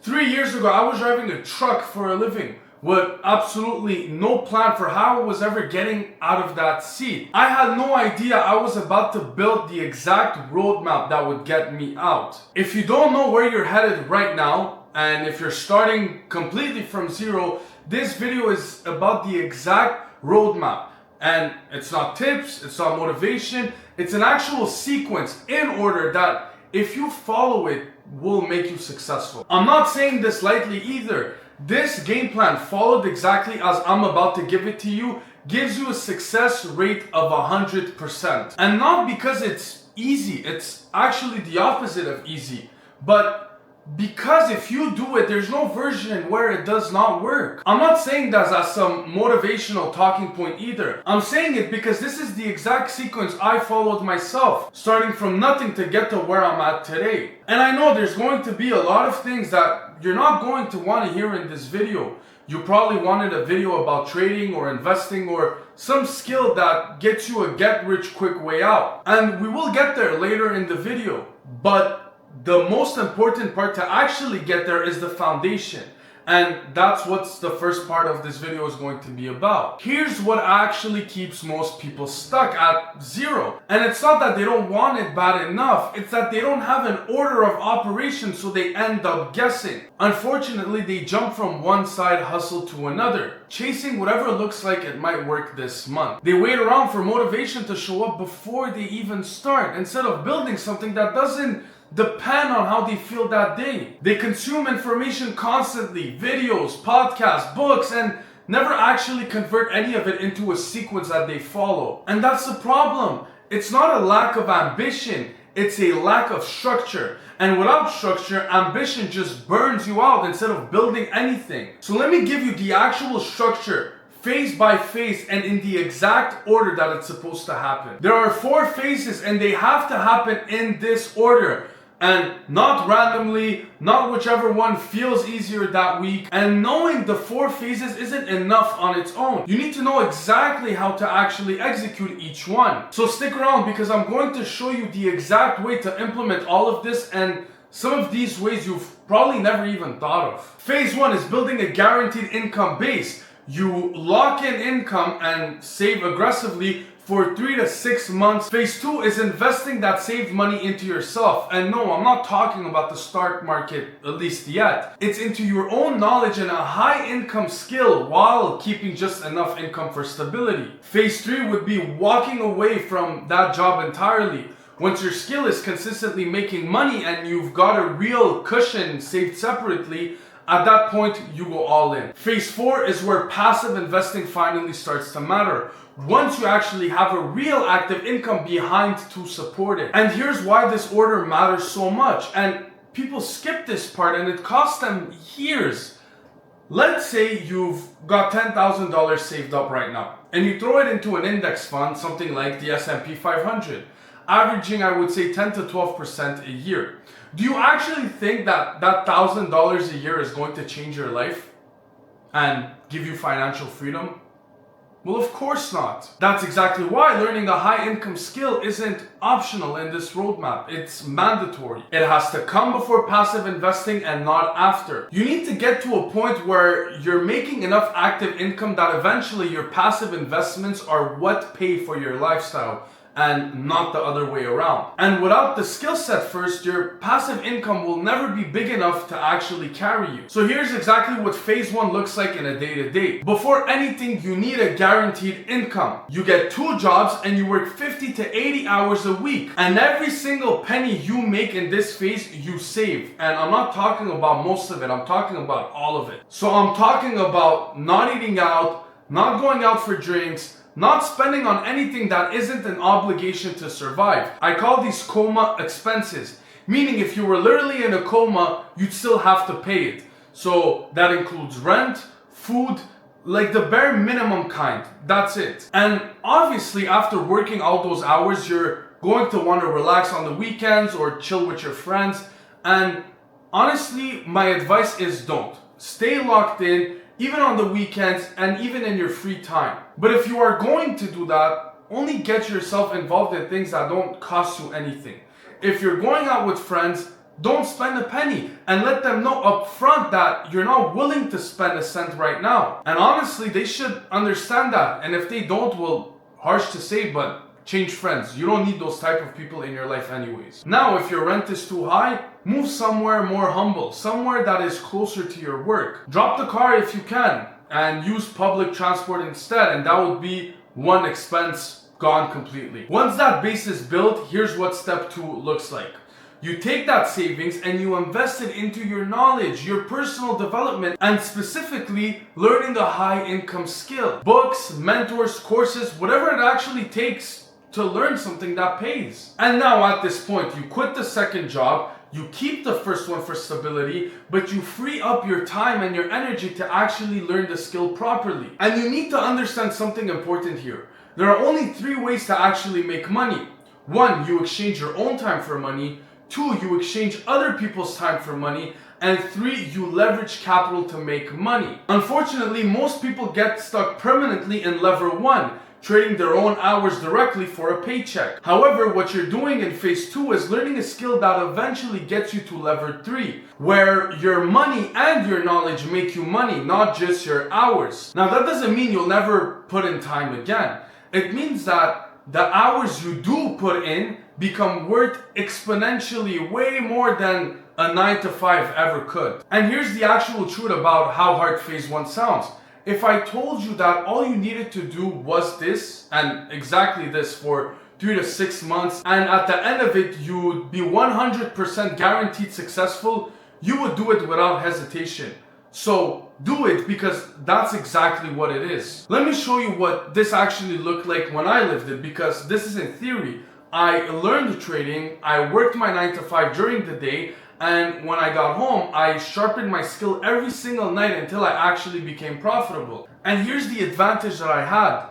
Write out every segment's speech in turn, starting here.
3 years ago, I was driving a truck for a living with absolutely no plan for how I was ever getting out of that seat. I had no idea I was about to build the exact roadmap that would get me out. If you don't know where you're headed right now, and if you're starting completely from zero, this video is about the exact roadmap. And it's not tips, it's not motivation, it's an actual sequence in order that if you follow it, will make you successful. I'm not saying this lightly either. This game plan, followed exactly as I'm about to give it to you, gives you a success rate of 100%. And not because it's easy, it's actually the opposite of easy. But because if you do it, there's no version where it does not work. I'm not saying that as some motivational talking point either. I'm saying it because this is the exact sequence I followed myself, starting from nothing to get to where I'm at today. And I know there's going to be a lot of things that you're not going to want to hear in this video. You probably wanted a video about trading or investing or some skill that gets you a get-rich-quick way out. And we will get there later in the video. But the most important part to actually get there is the foundation. And that's what the first part of this video is going to be about. Here's what actually keeps most people stuck at zero. And it's not that they don't want it bad enough, it's that they don't have an order of operation, so they end up guessing. Unfortunately, they jump from one side hustle to another, chasing whatever looks like it might work this month. They wait around for motivation to show up before they even start, instead of building something that doesn't depend on how they feel that day. They consume information constantly, videos, podcasts, books, and never actually convert any of it into a sequence that they follow. And that's the problem. It's not a lack of ambition, it's a lack of structure. And without structure, ambition just burns you out instead of building anything. So let me give you the actual structure, phase by phase, and in the exact order that it's supposed to happen. There are 4 phases and they have to happen in this order. And not randomly, not whichever one feels easier that week. And knowing the 4 phases isn't enough on its own. You need to know exactly how to actually execute each one. So stick around because I'm going to show you the exact way to implement all of this, and some of these ways you've probably never even thought of. Phase 1 is building a guaranteed income base. You lock in income and save aggressively for 3 to 6 months. Phase 2 is investing that saved money into yourself. And no, I'm not talking about the stock market, at least yet. It's into your own knowledge and a high income skill while keeping just enough income for stability. Phase 3 would be walking away from that job entirely. Once your skill is consistently making money and you've got a real cushion saved separately, at that point, you go all in. Phase 4 is where passive investing finally starts to matter, once you actually have a real active income behind to support it. And here's why this order matters so much. And people skip this part and it costs them years. Let's say you've got $10,000 saved up right now and you throw it into an index fund, something like the S&P 500, averaging, I would say, 10 to 12% a year. Do you actually think that that $1,000 a year is going to change your life and give you financial freedom? Well, of course not. That's exactly why learning a high income skill isn't optional in this roadmap. It's mandatory. It has to come before passive investing and not after. You need to get to a point where you're making enough active income that eventually your passive investments are what pay for your lifestyle, and not the other way around. And without the skill set first, your passive income will never be big enough to actually carry you. So here's exactly what phase 1 looks like in a day-to-day. Before anything, you need a guaranteed income. You get 2 jobs and you work 50 to 80 hours a week. And every single penny you make in this phase, you save. And I'm not talking about most of it, I'm talking about all of it. So I'm talking about not eating out, not going out for drinks, not spending on anything that isn't an obligation to survive. I call these coma expenses, meaning if you were literally in a coma, you'd still have to pay it. So that includes rent, food, like the bare minimum kind. That's it. And obviously after working all those hours, you're going to want to relax on the weekends or chill with your friends. And honestly, my advice is don't. Stay locked in, even on the weekends and even in your free time. But if you are going to do that, only get yourself involved in things that don't cost you anything. If you're going out with friends, don't spend a penny, and let them know up front that you're not willing to spend a cent right now. And honestly, they should understand that. And if they don't, well, harsh to say, but change friends. You don't need those type of people in your life anyways. Now, if your rent is too high, move somewhere more humble, somewhere that is closer to your work. Drop the car if you can and use public transport instead, and that would be one expense gone completely. Once that base is built, here's what step 2 looks like. You take that savings and you invest it into your knowledge, your personal development, and specifically learning a high income skill. Books, mentors, courses, whatever it actually takes to learn something that pays. And now at this point, you quit the second job, you keep the first one for stability, but you free up your time and your energy to actually learn the skill properly. And you need to understand something important here. There are only 3 ways to actually make money. 1, you exchange your own time for money. 2, you exchange other people's time for money. And 3, you leverage capital to make money. Unfortunately, most people get stuck permanently in lever 1, trading their own hours directly for a paycheck. However, what you're doing in phase 2 is learning a skill that eventually gets you to lever 3, where your money and your knowledge make you money, not just your hours. Now, that doesn't mean you'll never put in time again. It means that the hours you do put in become worth exponentially way more than a 9 to 5 ever could. And here's the actual truth about how hard phase 1 sounds. If I told you that all you needed to do was this, and exactly this for 3 to 6 months, and at the end of it you'd be 100% guaranteed successful, you would do it without hesitation. So do it, because that's exactly what it is. Let me show you what this actually looked like when I lived it, because this is in theory. I learned trading, I worked my 9 to 5 during the day, and when I got home, I sharpened my skill every single night until I actually became profitable. And here's the advantage that I had.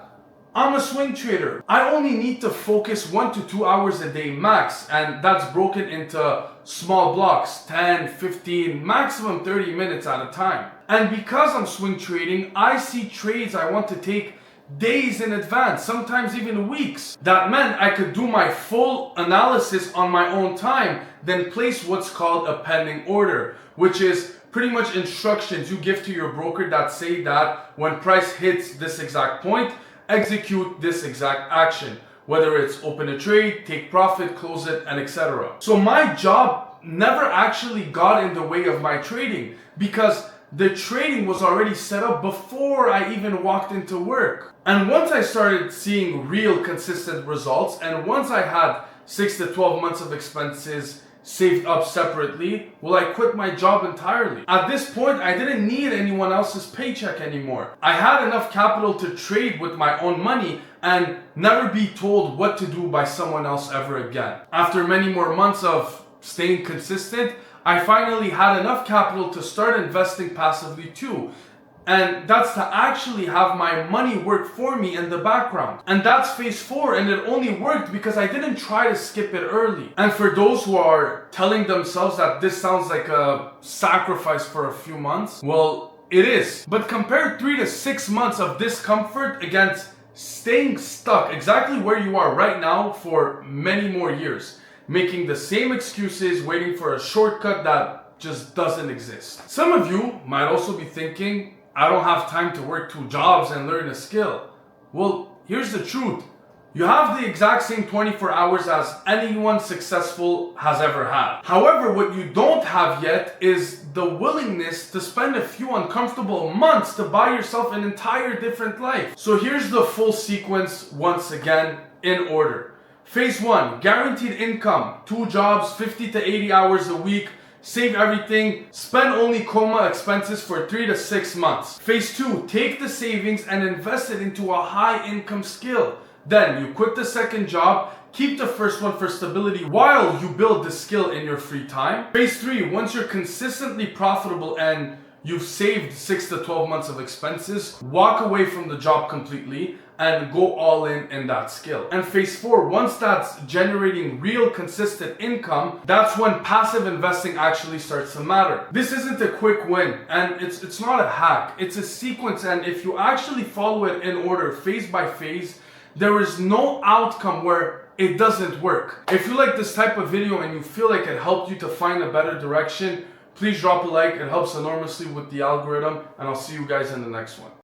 I'm a swing trader. I only need to focus 1 to 2 hours a day max, and that's broken into small blocks, 10, 15, maximum 30 minutes at a time. And because I'm swing trading, I see trades I want to take days in advance, sometimes even weeks. That meant I could do my full analysis on my own time, then place what's called a pending order, which is pretty much instructions you give to your broker that say that when price hits this exact point, execute this exact action, whether it's open a trade, take profit, close it, and etc. So my job never actually got in the way of my trading, because the trading was already set up before I even walked into work. And once I started seeing real consistent results, and once I had 6 to 12 months of expenses saved up separately, well, I quit my job entirely. At this point, I didn't need anyone else's paycheck anymore. I had enough capital to trade with my own money and never be told what to do by someone else ever again. After many more months of staying consistent, I finally had enough capital to start investing passively too. And that's to actually have my money work for me in the background. And that's phase 4, and it only worked because I didn't try to skip it early. And for those who are telling themselves that this sounds like a sacrifice for a few months, well, it is. But compare 3 to 6 months of discomfort against staying stuck exactly where you are right now for many more years, making the same excuses, waiting for a shortcut that just doesn't exist. Some of you might also be thinking, I don't have time to work 2 jobs and learn a skill. Well, here's the truth. You have the exact same 24 hours as anyone successful has ever had. However, what you don't have yet is the willingness to spend a few uncomfortable months to buy yourself an entire different life. So here's the full sequence once again in order. Phase 1, guaranteed income, 2 jobs, 50 to 80 hours a week, save everything, spend only coma expenses for 3 to 6 months. Phase 2, take the savings and invest it into a high income skill. Then you quit the second job, keep the first one for stability while you build the skill in your free time. Phase 3, once you're consistently profitable and you've saved 6 to 12 months of expenses, walk away from the job completely and go all in that skill. And phase 4, once that's generating real consistent income, that's when passive investing actually starts to matter. This isn't a quick win, and it's not a hack. It's a sequence, and if you actually follow it in order, phase by phase, there is no outcome where it doesn't work. If you like this type of video and you feel like it helped you to find a better direction, please drop a like. It helps enormously with the algorithm, and I'll see you guys in the next one.